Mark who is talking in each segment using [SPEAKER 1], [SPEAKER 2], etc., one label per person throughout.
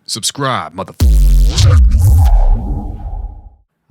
[SPEAKER 1] Subscribe, motherfucker.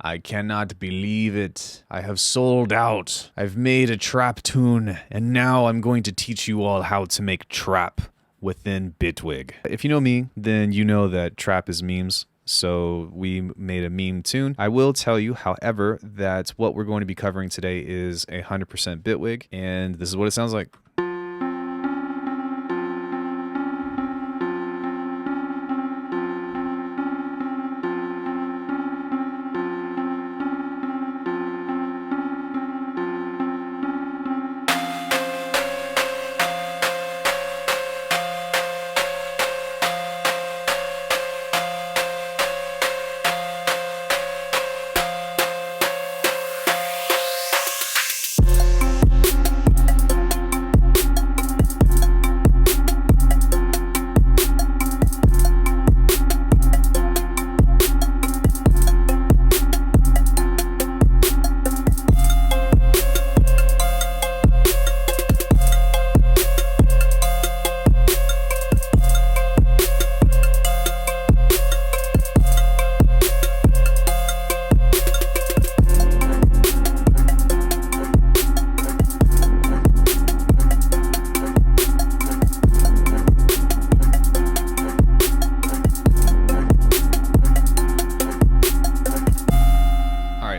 [SPEAKER 1] I cannot believe it. I have sold out. I've made a trap tune, and now I'm going to teach you all how to make trap within Bitwig. If you know me, then you know that trap is memes. So we made a meme tune. I will tell you, however, that what we're going to be covering today is 100% Bitwig, and this is what it sounds like.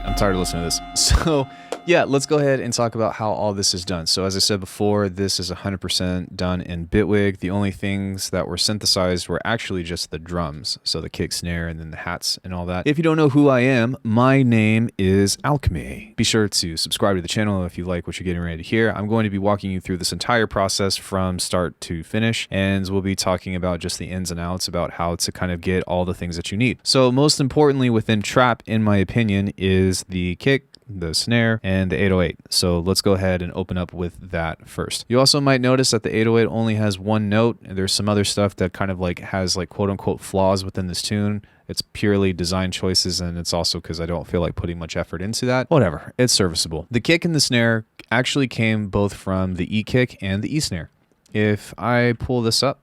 [SPEAKER 1] I'm tired of listening to this. So yeah, let's go ahead and talk about how all this is done. So as I said before, this is 100% done in Bitwig. The only things that were synthesized were actually just the drums. So the kick, snare, and then the hats and all that. If you don't know who I am, my name is Alckemy. Be sure to subscribe to the channel if you like what you're getting ready to hear. I'm going to be walking you through this entire process from start to finish, and we'll be talking about just the ins and outs about how to kind of get all the things that you need. So most importantly within trap, in my opinion, is the kick, the snare, and the 808. So let's go ahead and open up with that first. You also might notice that the 808 only has one note, and there's some other stuff that kind of like has like quote unquote flaws within this tune. It's purely design choices, and it's also because I don't feel like putting much effort into that. Whatever, it's serviceable. The kick and the snare actually came both from the E kick and the E snare. If I pull this up,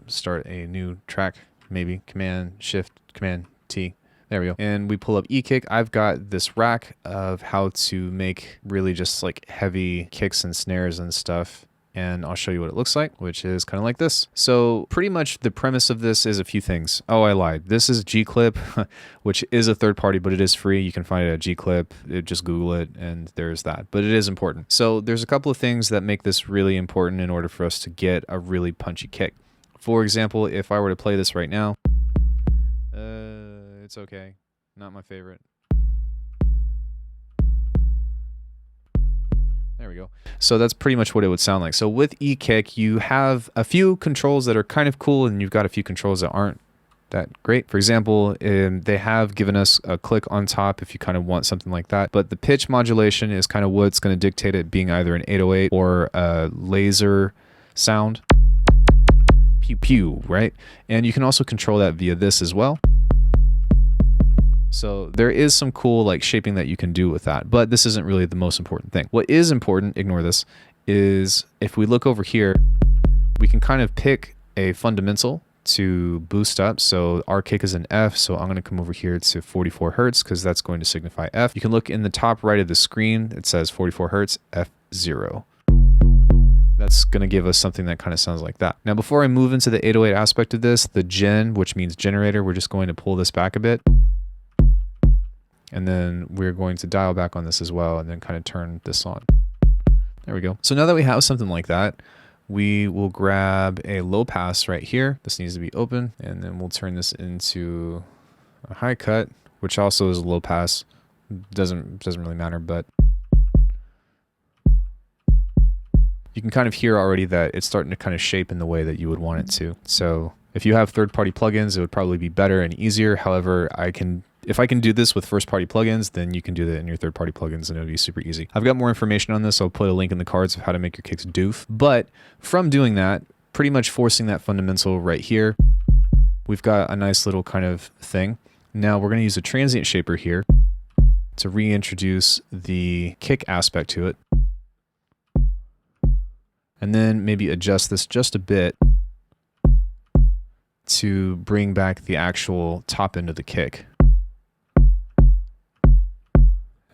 [SPEAKER 1] start a new track, maybe Command Shift Command T. There we go. And we pull up E-kick. I've got this rack of how to make really just like heavy kicks and snares and stuff. And I'll show you what it looks like, which is kind of like this. So pretty much the premise of this is a few things. Oh, I lied. This is G-Clip, which is a third party, but it is free. You can find it at G-Clip. Just Google it, and there's that. But it is important. So there's a couple of things that make this really important in order for us to get a really punchy kick. For example, if I were to play this right now, it's okay. Not my favorite. There we go. So that's pretty much what it would sound like. So with E-kick, you have a few controls that are kind of cool, and you've got a few controls that aren't that great. For example, they have given us a click on top if you kind of want something like that. But the pitch modulation is kind of what's going to dictate it being either an 808 or a laser sound. Pew pew, right? And you can also control that via this as well. So there is some cool like shaping that you can do with that, but this isn't really the most important thing. What is important, ignore this, is if we look over here, we can kind of pick a fundamental to boost up. So our kick is an F, so I'm going to come over here to 44 Hertz because that's going to signify F. You can look in the top right of the screen, it says 44 Hertz, F0. That's going to give us something that kind of sounds like that. Now before I move into the 808 aspect of this, the gen, which means generator, we're just going to pull this back a bit. And then we're going to dial back on this as well and then kind of turn this on. There we go. So now that we have something like that, we will grab a low pass right here. This needs to be open, and then we'll turn this into a high cut, which also is a low pass. Doesn't really matter, but you can kind of hear already that it's starting to kind of shape in the way that you would want it to. So if you have third-party plugins, it would probably be better and easier. However, if I can do this with first-party plugins, then you can do that in your third-party plugins, and it'll be super easy. I've got more information on this. I'll put a link in the cards of how to make your kicks doof. But from doing that, pretty much forcing that fundamental right here, we've got a nice little kind of thing. Now we're going to use a transient shaper here to reintroduce the kick aspect to it. And then maybe adjust this just a bit to bring back the actual top end of the kick.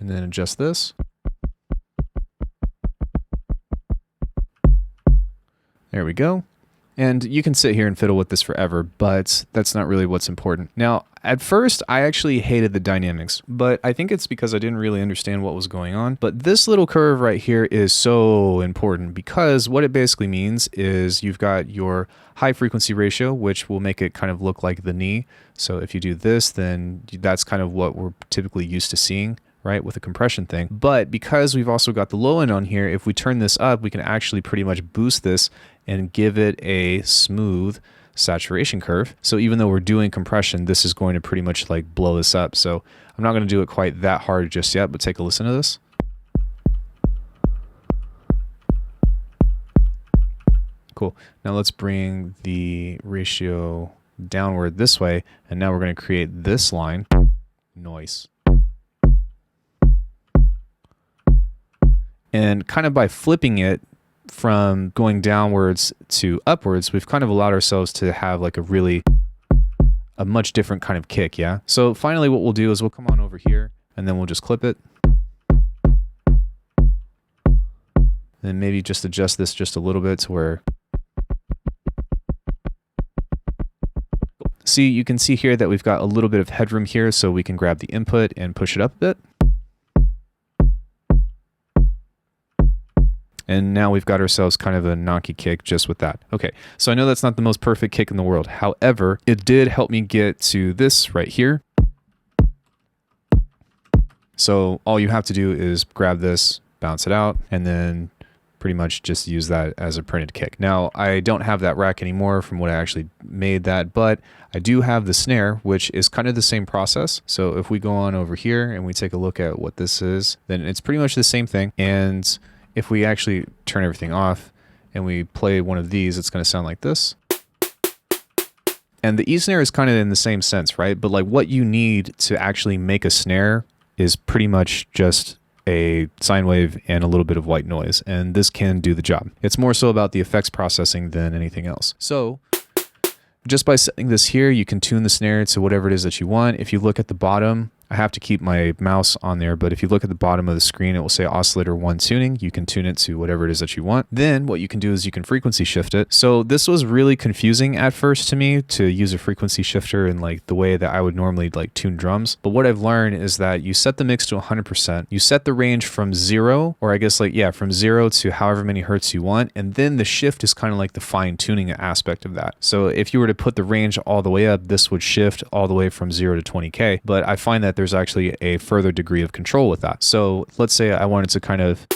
[SPEAKER 1] And then adjust this. There we go. And you can sit here and fiddle with this forever, but that's not really what's important. Now, at first, I actually hated the dynamics, but I think it's because I didn't really understand what was going on. But this little curve right here is so important because what it basically means is you've got your high frequency ratio, which will make it kind of look like the knee. So if you do this, then that's kind of what we're typically used to seeing, right, with a compression thing. But because we've also got the low end on here, if we turn this up, we can actually pretty much boost this and give it a smooth saturation curve. So even though we're doing compression, this is going to pretty much like blow this up. So I'm not going to do it quite that hard just yet, but take a listen to this. Cool. Now let's bring the ratio downward this way. And now we're going to create this line, noise. And kind of by flipping it from going downwards to upwards, we've kind of allowed ourselves to have like a much different kind of kick, yeah? So finally what we'll do is we'll come on over here and then we'll just clip it. Then maybe just adjust this just a little bit to where... See, you can see here that we've got a little bit of headroom here, so we can grab the input and push it up a bit. And now we've got ourselves kind of a knocky kick just with that. Okay, so I know that's not the most perfect kick in the world. However, it did help me get to this right here. So all you have to do is grab this, bounce it out, and then pretty much just use that as a printed kick. Now, I don't have that rack anymore from what I actually made that, but I do have the snare, which is kind of the same process. So if we go on over here and we take a look at what this is, then it's pretty much the same thing. And if we actually turn everything off and we play one of these, it's going to sound like this. And the E-snare is kind of in the same sense, right? But like what you need to actually make a snare is pretty much just a sine wave and a little bit of white noise. And this can do the job. It's more so about the effects processing than anything else. So just by setting this here, you can tune the snare to whatever it is that you want. If you look at the bottom, I have to keep my mouse on there, but if you look at the bottom of the screen, it will say oscillator 1 tuning. You can tune it to whatever it is that you want. Then what you can do is you can frequency shift it. So this was really confusing at first to me to use a frequency shifter in like the way that I would normally like tune drums. But what I've learned is that you set the mix to 100%. You set the range from 0, or I guess like, yeah, from 0 to however many hertz you want. And then the shift is kind of like the fine tuning aspect of that. So if you were to put the range all the way up, this would shift all the way from 0 to 20K. But I find that there's actually a further degree of control with that. So let's say I wanted to kind of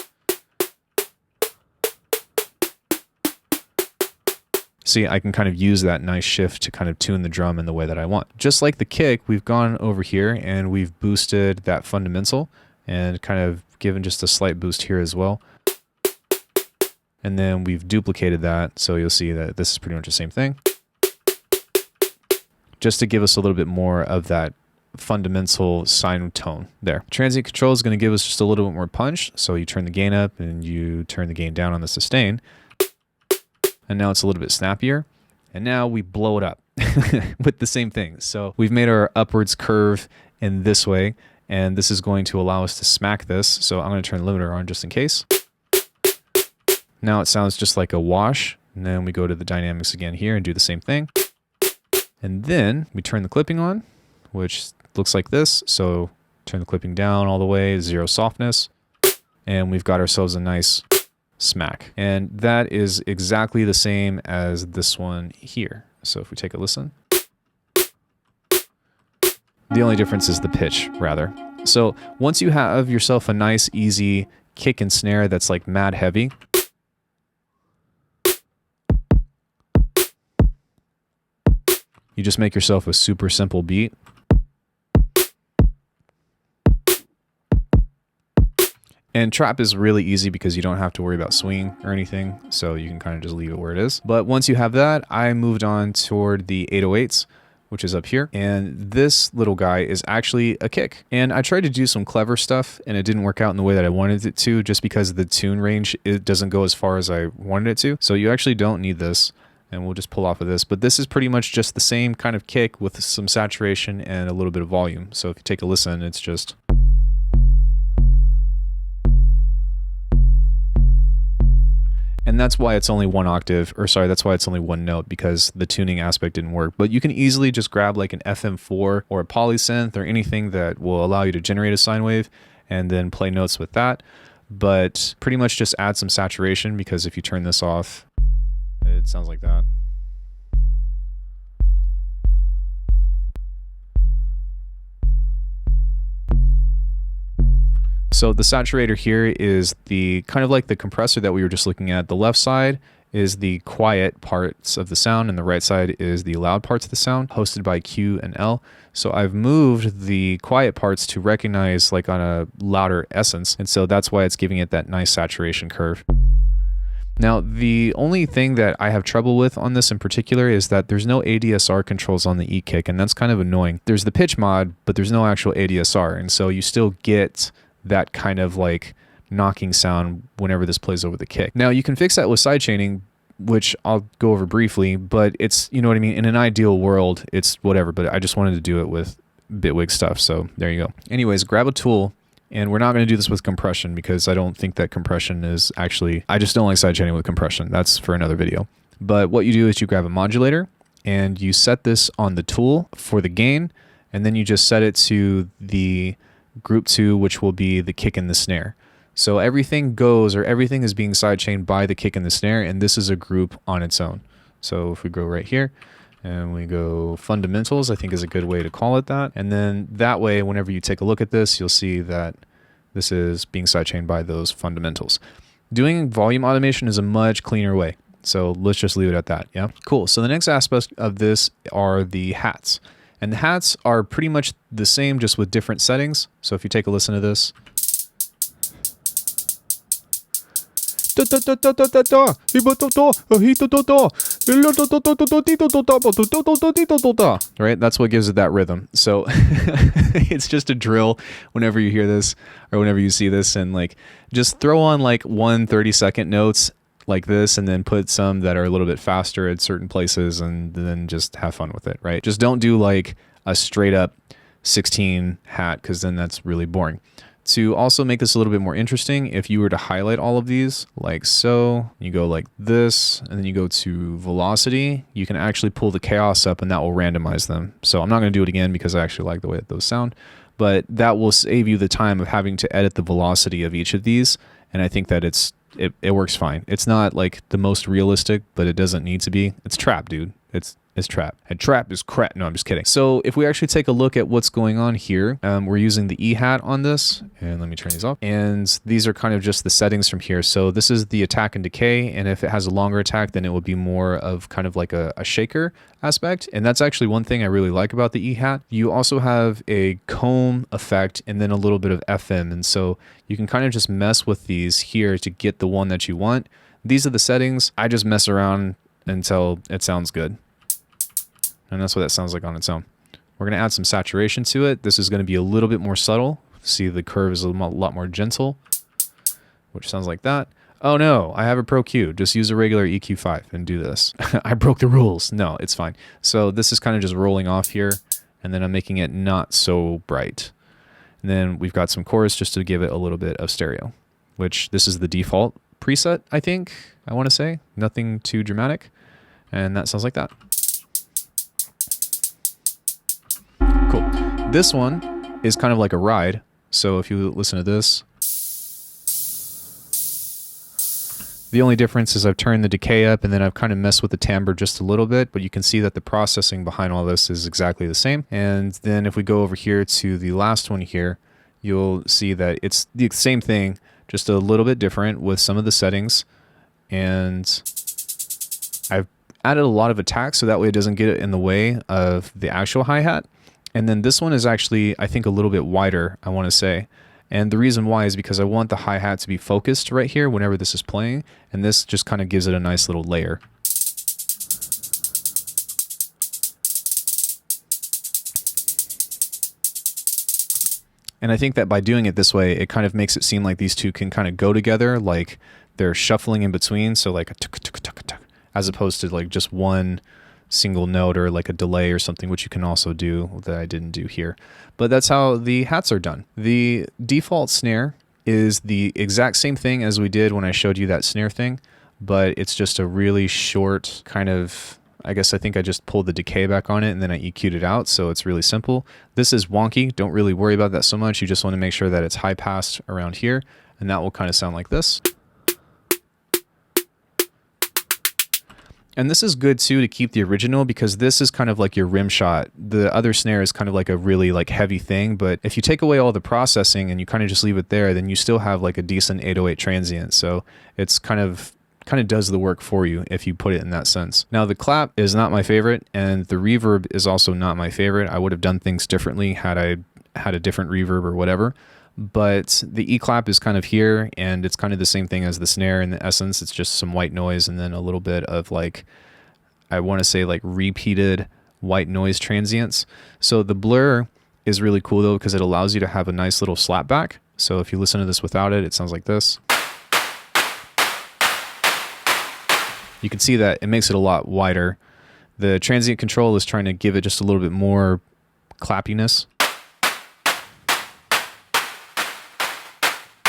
[SPEAKER 1] see, I can kind of use that nice shift to kind of tune the drum in the way that I want. Just like the kick, we've gone over here and we've boosted that fundamental and kind of given just a slight boost here as well. And then we've duplicated that, so you'll see that this is pretty much the same thing, just to give us a little bit more of that fundamental sine tone there. Transient control is going to give us just a little bit more punch. So you turn the gain up and you turn the gain down on the sustain. And now it's a little bit snappier. And now we blow it up with the same thing. So we've made our upwards curve in this way. And this is going to allow us to smack this. So I'm going to turn the limiter on just in case. Now it sounds just like a wash. And then we go to the dynamics again here and do the same thing. And then we turn the clipping on, which looks like this. So turn the clipping down all the way, 0 softness, and we've got ourselves a nice smack. And that is exactly the same as this one here. So if we take a listen, the only difference is the pitch, rather. So once you have yourself a nice, easy kick and snare that's like mad heavy, you just make yourself a super simple beat. And trap is really easy because you don't have to worry about swing or anything, so you can kind of just leave it where it is. But once you have that, I moved on toward the 808s, which is up here. And this little guy is actually a kick. And I tried to do some clever stuff, and it didn't work out in the way that I wanted it to, just because the tune range, it doesn't go as far as I wanted it to. So you actually don't need this. and we'll just pull off of this. But this is pretty much just the same kind of kick with some saturation and a little bit of volume. So if you take a listen, it's just... And that's why it's only one octave, or sorry, that's why it's only one note, because the tuning aspect didn't work. But you can easily just grab like an FM4 or a polysynth or anything that will allow you to generate a sine wave and then play notes with that. But pretty much just add some saturation, because if you turn this off, it sounds like that. So the saturator here is the kind of like the compressor that we were just looking at. The left side is the quiet parts of the sound, and the right side is the loud parts of the sound, hosted by Q and L. So I've moved the quiet parts to recognize like on a louder essence, and so that's why it's giving it that nice saturation curve. Now, the only thing that I have trouble with on this in particular is that there's no ADSR controls on the E-kick, and that's kind of annoying. There's the pitch mod, but there's no actual ADSR, and so you still get that kind of like knocking sound whenever this plays over the kick. Now you can fix that with sidechaining, which I'll go over briefly, but it's, you know what I mean, in an ideal world, it's whatever, but I just wanted to do it with Bitwig stuff, so there you go. Anyways, grab a tool, and we're not going to do this with compression because I don't think that compression is actually, I just don't like sidechaining with compression. That's for another video. But what you do is you grab a modulator, and you set this on the tool for the gain, and then you just set it to the group 2, which will be the kick and the snare. So everything goes, or everything is being sidechained by the kick and the snare, and this is a group on its own. So if we go right here and we go fundamentals, I think is a good way to call it that. And then that way, whenever you take a look at this, you'll see that this is being sidechained by those fundamentals. Doing volume automation is a much cleaner way. So let's just leave it at that. Yeah, cool. So the next aspect of this are the hats. And the hats are pretty much the same, just with different settings. So if you take a listen to this. Right? That's what gives it that rhythm. So it's just a drill whenever you hear this or whenever you see this, and like just throw on like 1 30-second notes like this, and then put some that are a little bit faster at certain places, and then just have fun with it, right? Just don't do like a straight up 16 hat, because then that's really boring. To also make this a little bit more interesting, if you were to highlight all of these like so, you go like this, and then you go to velocity, you can actually pull the chaos up, and that will randomize them. So I'm not going to do it again because I actually like the way that those sound, but that will save you the time of having to edit the velocity of each of these, and I think that it works fine. It's not like the most realistic, but it doesn't need to be. It's trap, dude. It's trap. And trap is crap. No, I'm just kidding. So if we actually take a look at what's going on here, we're using the E hat on this, and let me turn these off. And these are kind of just the settings from here. So this is the attack and decay, and if it has a longer attack, then it would be more of kind of like a shaker aspect. And that's actually one thing I really like about the E hat. You also have a comb effect and then a little bit of FM, and so you can kind of just mess with these here to get the one that you want. These are the settings. I just mess around until it sounds good. And that's what that sounds like on its own. We're going to add some saturation to it. This is going to be a little bit more subtle. See, the curve is a lot more gentle, which sounds like that. Oh no, I have a Pro Q. Just use a regular EQ5 and do this. I broke the rules. No, it's fine. So this is kind of just rolling off here, and then I'm making it not so bright. And then we've got some chorus just to give it a little bit of stereo, which this is the default preset, I think, I want to say. Nothing too dramatic. And that sounds like that. Cool. This one is kind of like a ride. So if you listen to this, the only difference is I've turned the decay up, and then I've kind of messed with the timbre just a little bit, but you can see that the processing behind all this is exactly the same. And then if we go over here to the last one here, you'll see that it's the same thing, just a little bit different with some of the settings. And I've added a lot of attack so that way it doesn't get in the way of the actual hi-hat. And then this one is actually, I think, a little bit wider, I want to say. And the reason why is because I want the hi-hat to be focused right here whenever this is playing, and this just kind of gives it a nice little layer. And I think that by doing it this way, it kind of makes it seem like these two can kind of go together, like they're shuffling in between, so like a tuk tuk tuk tuk. as opposed to like just one single note or like a delay or something, which you can also do that I didn't do here. But that's how the hats are done. The default snare is the exact same thing as we did when I showed you that snare thing, but it's just a really short kind of, I guess I think I just pulled the decay back on it and then I EQ'd it out, so it's really simple. This is wonky, don't really worry about that so much. You just want to make sure that it's high passed around here, and that will kind of sound like this. And this is good too to keep the original, because this is kind of like your rim shot. The other snare is kind of like a really like heavy thing, but if you take away all the processing and you kind of just leave it there, then you still have like a decent 808 transient. So it's kind of does the work for you if you put it in that sense. Now the clap is not my favorite, and the reverb is also not my favorite. I would have done things differently had I had a different reverb or whatever. But the E-clap is kind of here, and it's kind of the same thing as the snare in the essence. It's just some white noise and then a little bit of like, I want to say like repeated white noise transients. So the blur is really cool though, because it allows you to have a nice little slapback. So if you listen to this without it, it sounds like this. You can see that it makes it a lot wider. The transient control is trying to give it just a little bit more clappiness.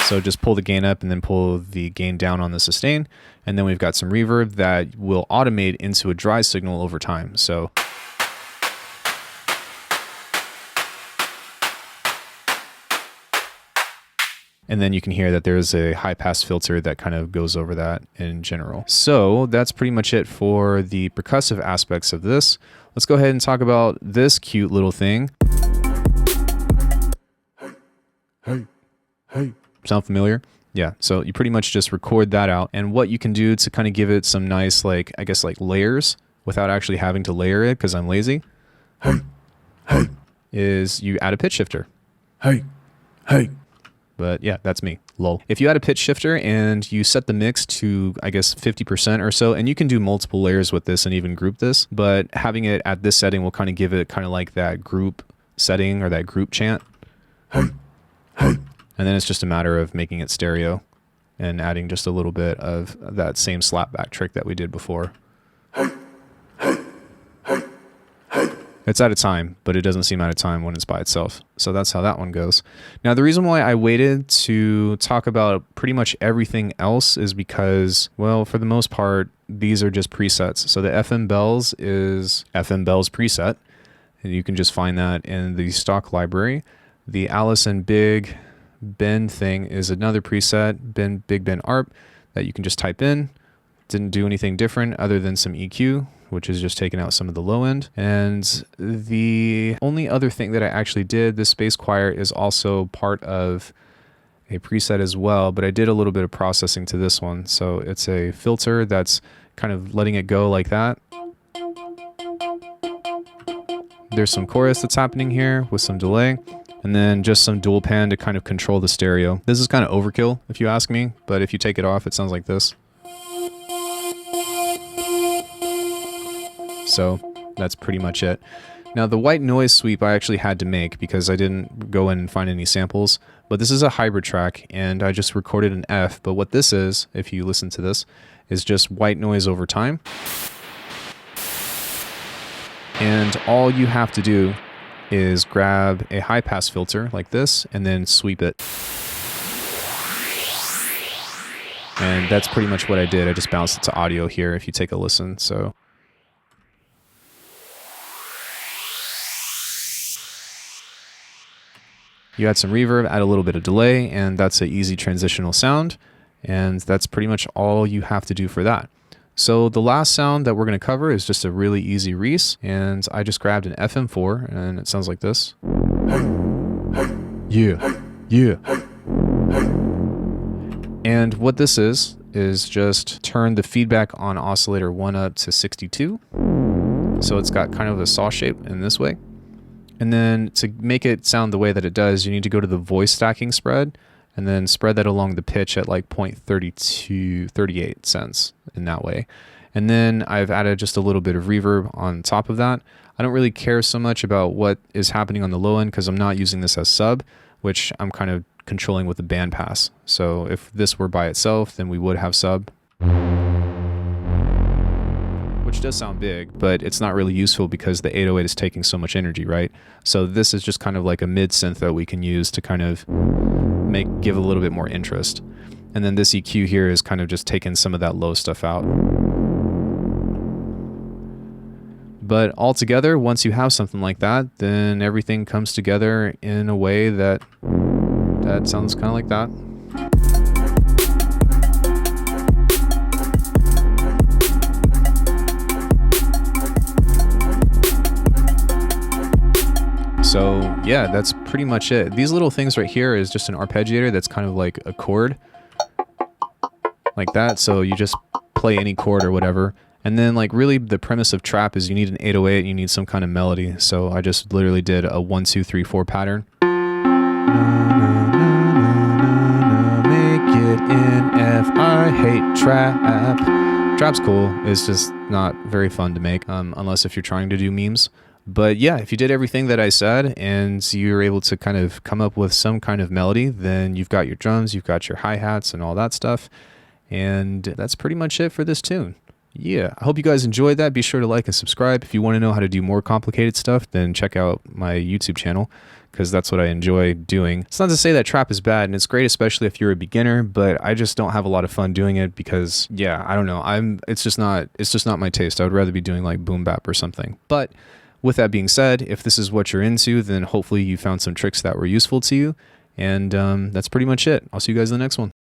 [SPEAKER 1] So just pull the gain up and then pull the gain down on the sustain. And then we've got some reverb that will automate into a dry signal over time. So and then you can hear that there's a high pass filter that kind of goes over that in general. So that's pretty much it for the percussive aspects of this. Let's go ahead and talk about this cute little thing. Hey, hey. Sound familiar? Yeah, so you pretty much just record that out. And what you can do to kind of give it some nice, like, I guess like layers without actually having to layer it because I'm lazy, is you add a pitch shifter. But yeah, that's me, lol. If you add a pitch shifter and you set the mix to, I guess, 50% or so, and you can do multiple layers with this and even group this, but having it at this setting will kind of give it kind of like that group setting or that group chant. And then it's just a matter of making it stereo and adding just a little bit of that same slapback trick that we did before. It's out of time, but it doesn't seem out of time when it's by itself. So that's how that one goes. Now, the reason why I waited to talk about pretty much everything else is because, well, for the most part, these are just presets. So the FM Bells is FM Bells preset, and you can just find that in the stock library. The Alice and Big Ben thing is another preset, Big Ben ARP, that you can just type in. Didn't do anything different other than some EQ, which is just taking out some of the low end. And the only other thing that I actually did, this space choir is also part of a preset as well, but I did a little bit of processing to this one. So it's a filter that's kind of letting it go like that. There's some chorus that's happening here with some delay. And then just some dual pan to kind of control the stereo. This is kind of overkill, if you ask me, but if you take it off, it sounds like this. So that's pretty much it. Now the white noise sweep I actually had to make because I didn't go in and find any samples, but this is a hybrid track and I just recorded an F, but what this is, if you listen to this, is just white noise over time. And all you have to do is grab a high pass filter like this and then sweep it. And that's pretty much what I did. I just bounced it to audio here if you take a listen. So you add some reverb, add a little bit of delay, and that's an easy transitional sound. And that's pretty much all you have to do for that. So the last sound that we're going to cover is just a really easy Reese, and I just grabbed an FM4, and it sounds like this. Yeah, yeah. And what this is just turn the feedback on oscillator 1 up to 62. So it's got kind of a saw shape in this way. And then to make it sound the way that it does, you need to go to the voice stacking spread, and then spread that along the pitch at like 0.38 cents in that way. And then I've added just a little bit of reverb on top of that. I don't really care so much about what is happening on the low end because I'm not using this as sub, which I'm kind of controlling with the band pass. So if this were by itself, then we would have sub. which does sound big, but it's not really useful because the 808 is taking so much energy, right? So this is just kind of like a mid synth that we can use to kind of give a little bit more interest. And then this EQ here is kind of just taking some of that low stuff out. But altogether, once you have something like that, then everything comes together in a way that sounds kind of like that. So yeah, that's pretty much it. These little things right here is just an arpeggiator that's kind of like a chord, like that. So you just play any chord or whatever. And then like really the premise of trap is you need an 808, you need some kind of melody. So I just literally did a 1, 2, 3, 4 pattern. Make it in F, I hate trap. Trap's cool, it's just not very fun to make, unless if you're trying to do memes. But yeah, if you did everything that I said and you're able to kind of come up with some kind of melody, then you've got your drums, you've got your hi-hats and all that stuff. And that's pretty much it for this tune. Yeah, I hope you guys enjoyed that. Be sure to like and subscribe. If you want to know how to do more complicated stuff, then check out my YouTube channel, because that's what I enjoy doing. It's not to say that trap is bad, and it's great especially if you're a beginner, but I just don't have a lot of fun doing it because, yeah, I don't know. It's just not my taste. I would rather be doing like boom bap or something. But with that being said, if this is what you're into, then hopefully you found some tricks that were useful to you. And that's pretty much it. I'll see you guys in the next one.